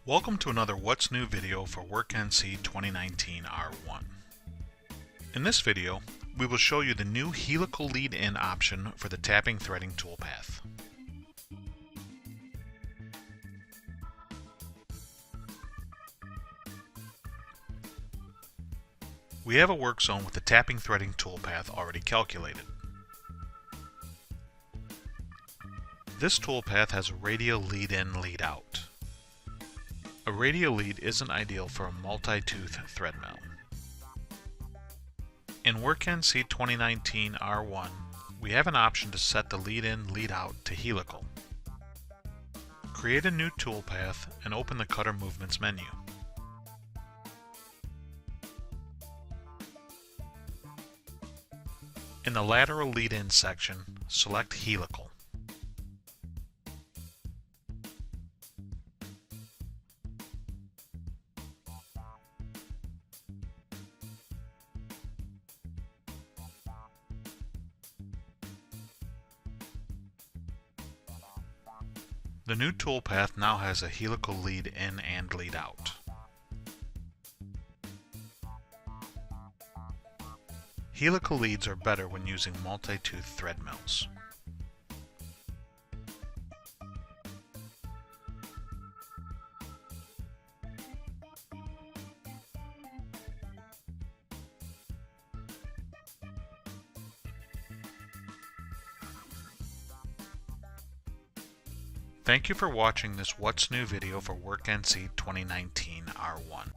Welcome to another What's New video for WorkNC 2019 R1. In this video, we will show you the new helical lead-in option for the tapping threading toolpath. We have a work zone with the tapping threading toolpath already calculated. This toolpath has a radial lead-in, lead-out. A radial lead isn't ideal for a multi-tooth thread mill. In WorkNC 2019 R1, we have an option to set the lead-in, lead-out to helical. Create a new toolpath and open the Cutter Movements menu. In the lateral lead-in section, select helical. The new toolpath now has a helical lead in and lead out. Helical leads are better when using multi-tooth thread mills. Thank you for watching this What's New video for WorkNC 2019 R1.